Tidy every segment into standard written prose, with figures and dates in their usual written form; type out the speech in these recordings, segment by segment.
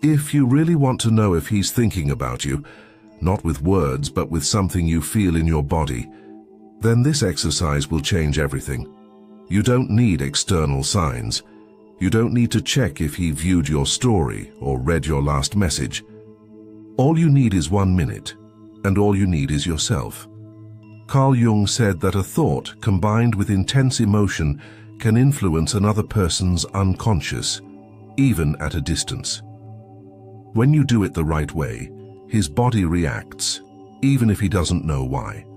If you really want to know if he's thinking about you, not with words but with something you feel in your body, then this exercise will change everything. You don't need external signs. You don't need to check if he viewed your story or read your last message. All you need is 1 minute, and all you need is yourself. Carl Jung said that a thought combined with intense emotion can influence another person's unconscious, even at a distance. When you do it the right way, his body reacts, even if he doesn't know why.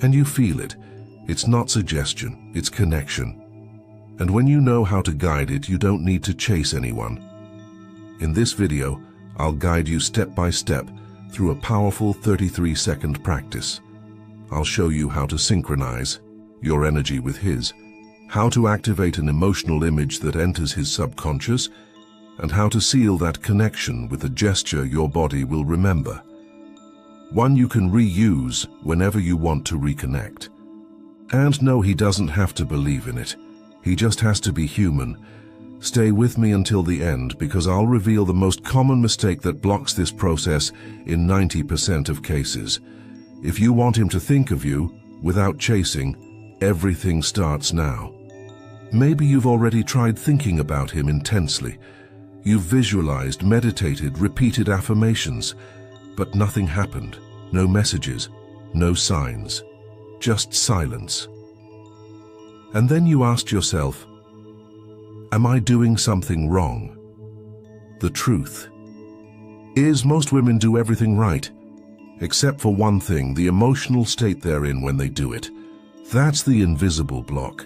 And you feel it. It's not suggestion, it's connection. And when you know how to guide it, you don't need to chase anyone. In this video, I'll guide you step by step through a powerful 33-second practice. I'll show you how to synchronize your energy with his, how to activate an emotional image that enters his subconscious, and how to seal that connection with a gesture your body will remember. One you can reuse whenever you want to reconnect. And no, he doesn't have to believe in it. He just has to be human. Stay with me until the end, because I'll reveal the most common mistake that blocks this process in 90% of cases. If you want him to think of you, without chasing, everything starts now. Maybe you've already tried thinking about him intensely. You've visualized, meditated, repeated affirmations, but nothing happened. No messages, no signs, just silence. And then you asked yourself, am I doing something wrong? The truth is most women do everything right, except for one thing, the emotional state they're in when they do it. That's the invisible block.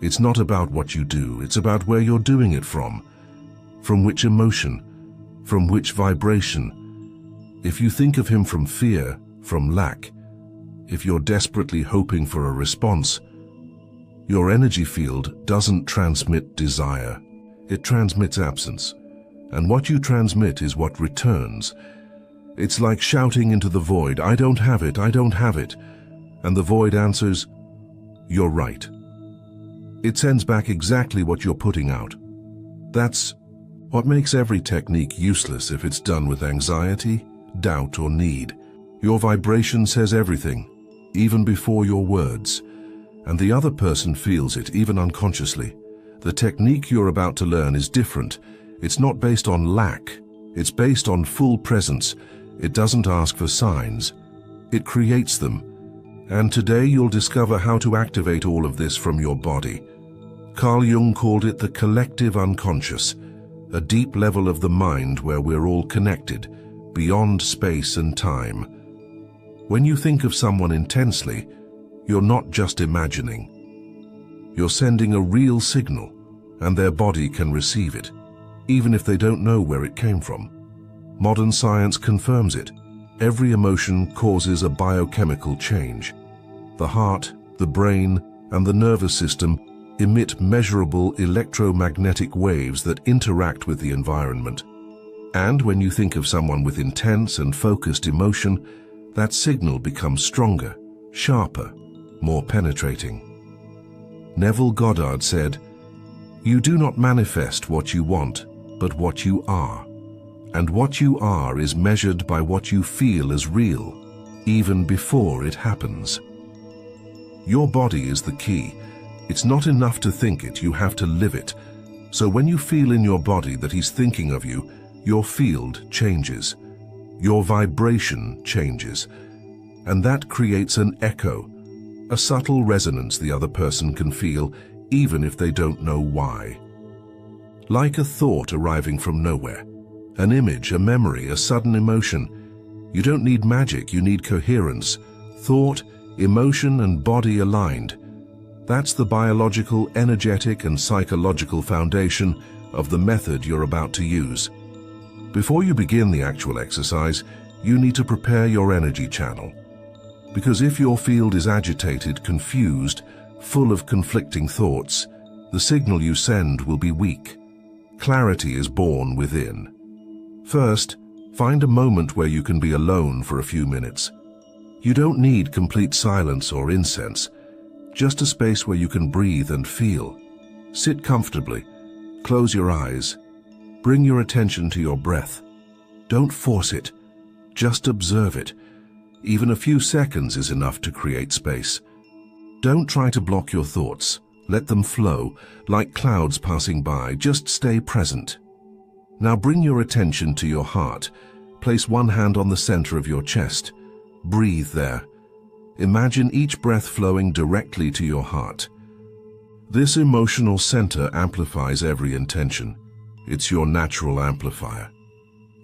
It's not about what you do, it's about where you're doing it from which emotion, from which vibration. If you think of him from fear, from lack, if you're desperately hoping for a response, your energy field doesn't transmit desire, it transmits absence. And what you transmit is what returns. It's like shouting into the void, I don't have it, I don't have it. And the void answers, you're right. It sends back exactly what you're putting out. That's what makes every technique useless if it's done with anxiety, doubt, or need. Your vibration says everything, even before your words. And the other person feels it, even unconsciously. The technique you're about to learn is different. It's not based on lack. It's based on full presence. It doesn't ask for signs. It creates them. And today you'll discover how to activate all of this from your body. Carl Jung called it the collective unconscious, a deep level of the mind where we're all connected, beyond space and time. When you think of someone intensely, you're not just imagining. You're sending a real signal, and their body can receive it, even if they don't know where it came from. Modern science confirms it. Every emotion causes a biochemical change. The heart, the brain, and the nervous system emit measurable electromagnetic waves that interact with the environment. And when you think of someone with intense and focused emotion, that signal becomes stronger, sharper, more penetrating. Neville Goddard said, "You do not manifest what you want, but what you are. And what you are is measured by what you feel as real, even before it happens." Your body is the key. It's not enough to think it, you have to live it. So when you feel in your body that he's thinking of you, your field changes. Your vibration changes. And that creates an echo, a subtle resonance the other person can feel, even if they don't know why. Like a thought arriving from nowhere, an image, a memory, a sudden emotion. You don't need magic, you need coherence. Thought, emotion, and body aligned. That's the biological, energetic, and psychological foundation of the method you're about to use. Before you begin the actual exercise, you need to prepare your energy channel. Because if your field is agitated, confused, full of conflicting thoughts, the signal you send will be weak. Clarity is born within. First, find a moment where you can be alone for a few minutes. You don't need complete silence or incense, just a space where you can breathe and feel. Sit comfortably, close your eyes, Bring your attention to your breath. Don't force it. Just observe it. Even a few seconds is enough to create space. Don't try to block your thoughts. Let them flow, like clouds passing by. Just stay present. Now bring your attention to your heart. Place one hand on the center of your chest. Breathe there. Imagine each breath flowing directly to your heart. This emotional center amplifies every intention. It's your natural amplifier.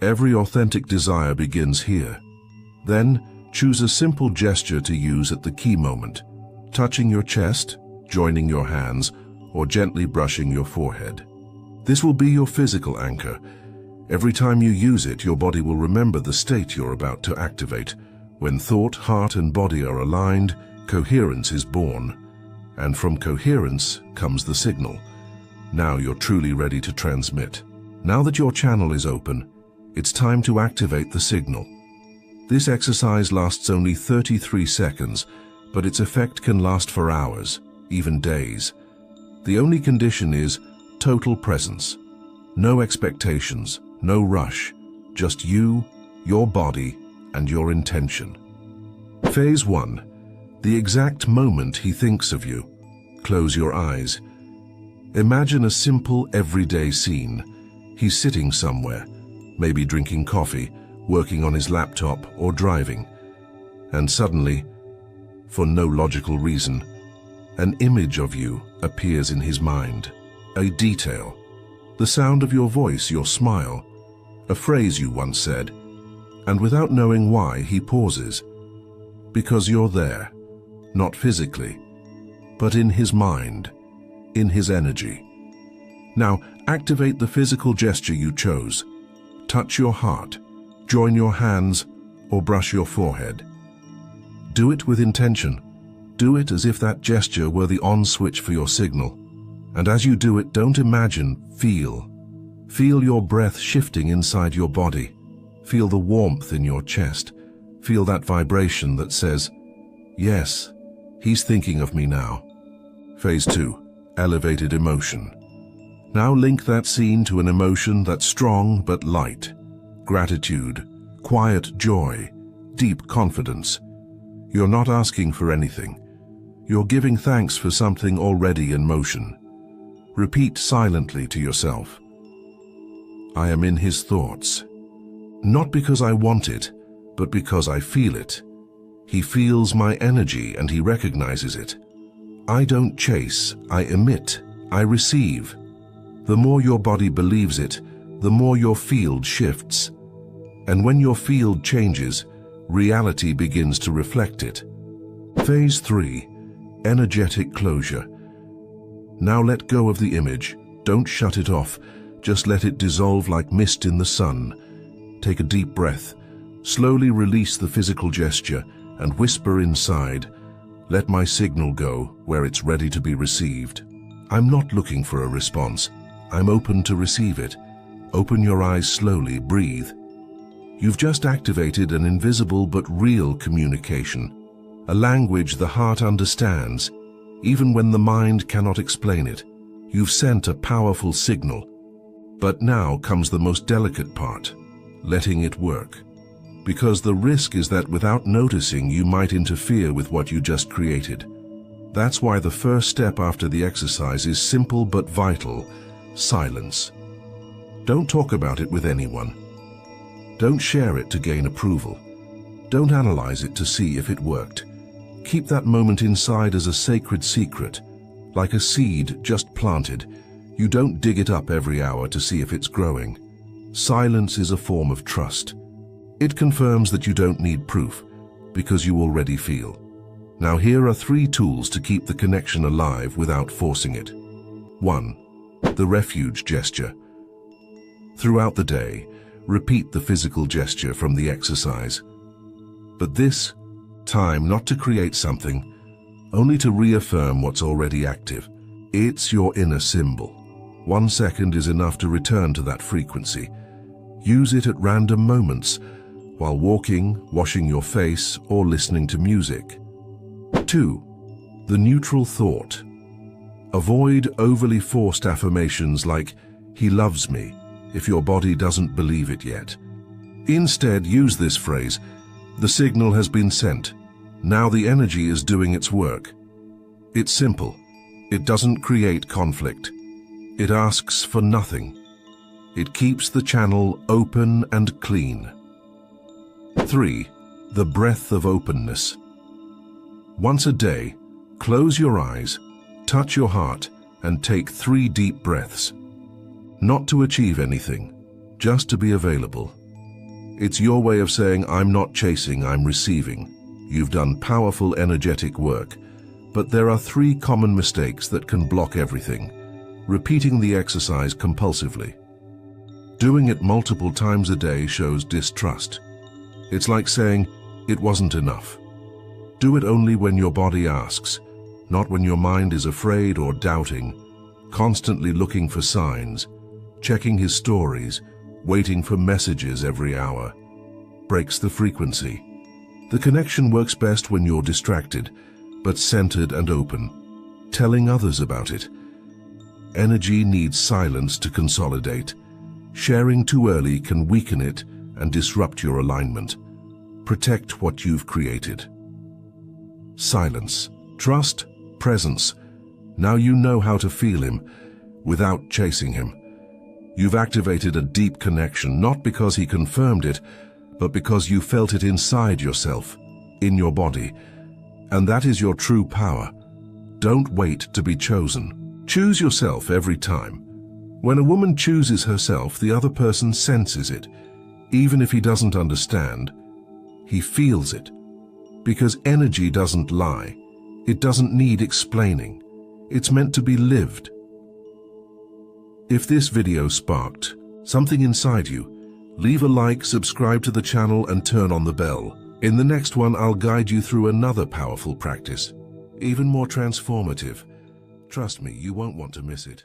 Every authentic desire begins here. Then, choose a simple gesture to use at the key moment, touching your chest, joining your hands, or gently brushing your forehead. This will be your physical anchor. Every time you use it, your body will remember the state you're about to activate. When thought, heart, and body are aligned, coherence is born. And from coherence comes the signal. Now you're truly ready to transmit. Now that your channel is open, it's time to activate the signal. This exercise lasts only 33 seconds, but its effect can last for hours, even days. The only condition is total presence. No expectations, no rush, just you, your body, and your intention. Phase 1. The exact moment he thinks of you. Close your eyes. Imagine a simple, everyday scene. He's sitting somewhere, maybe drinking coffee, working on his laptop, or driving. And suddenly, for no logical reason, an image of you appears in his mind. A detail. The sound of your voice, your smile, a phrase you once said. And without knowing why, he pauses. Because you're there. Not physically, but in his mind, in his energy. Now, activate the physical gesture you chose. Touch your heart, join your hands, or brush your forehead. Do it with intention. Do it as if that gesture were the on switch for your signal. And as you do it, don't imagine, feel. Feel your breath shifting inside your body. Feel the warmth in your chest. Feel that vibration that says, yes, he's thinking of me now. Phase 2. Elevated emotion. Now link that scene to an emotion that's strong but light. Gratitude, quiet joy, deep confidence. You're not asking for anything. You're giving thanks for something already in motion. Repeat silently to yourself. I am in his thoughts. Not because I want it, but because I feel it. He feels my energy and he recognizes it. I don't chase, I emit, I receive. The more your body believes it, the more your field shifts. And when your field changes, reality begins to reflect it. Phase 3. Energetic closure. Now let go of the image. Don't shut it off. Just let it dissolve like mist in the sun. Take a deep breath. Slowly release the physical gesture and whisper inside, let my signal go where it's ready to be received. I'm not looking for a response. I'm open to receive it. Open your eyes slowly, breathe. You've just activated an invisible but real communication, a language the heart understands, even when the mind cannot explain it. You've sent a powerful signal. But now comes the most delicate part, letting it work. Because the risk is that without noticing, you might interfere with what you just created. That's why the first step after the exercise is simple but vital: silence. Don't talk about it with anyone. Don't share it to gain approval. Don't analyze it to see if it worked. Keep that moment inside as a sacred secret, like a seed just planted. You don't dig it up every hour to see if it's growing. Silence is a form of trust. It confirms that you don't need proof, because you already feel. Now here are 3 tools to keep the connection alive without forcing it. 1. The refuge gesture. Throughout the day, repeat the physical gesture from the exercise. But this time not to create something, only to reaffirm what's already active. It's your inner symbol. 1 second is enough to return to that frequency. Use it at random moments, while walking, washing your face, or listening to music. 2. The neutral thought. Avoid overly forced affirmations like, he loves me, if your body doesn't believe it yet. Instead, use this phrase: the signal has been sent. Now the energy is doing its work. It's simple. It doesn't create conflict. It asks for nothing. It keeps the channel open and clean. 3. The breath of openness. Once a day, close your eyes, touch your heart, and take 3 deep breaths. Not to achieve anything, just to be available. It's your way of saying, I'm not chasing, I'm receiving. You've done powerful, energetic work. But there are 3 common mistakes that can block everything. Repeating the exercise compulsively. Doing it multiple times a day shows distrust. It's like saying, it wasn't enough. Do it only when your body asks, not when your mind is afraid or doubting, constantly looking for signs, checking his stories, waiting for messages every hour. Breaks the frequency. The connection works best when you're distracted, but centered and open, telling others about it. Energy needs silence to consolidate. Sharing too early can weaken it and disrupt your alignment. Protect what you've created. Silence, trust, presence. Now you know how to feel him without chasing him. You've activated a deep connection, not because he confirmed it, but because you felt it inside yourself, in your body. And that is your true power. Don't wait to be chosen. Choose yourself every time. When a woman chooses herself, the other person senses it. Even if he doesn't understand, he feels it. Because energy doesn't lie. It doesn't need explaining. It's meant to be lived. If this video sparked something inside you, leave a like, subscribe to the channel, and turn on the bell. In the next one, I'll guide you through another powerful practice, even more transformative. Trust me, you won't want to miss it.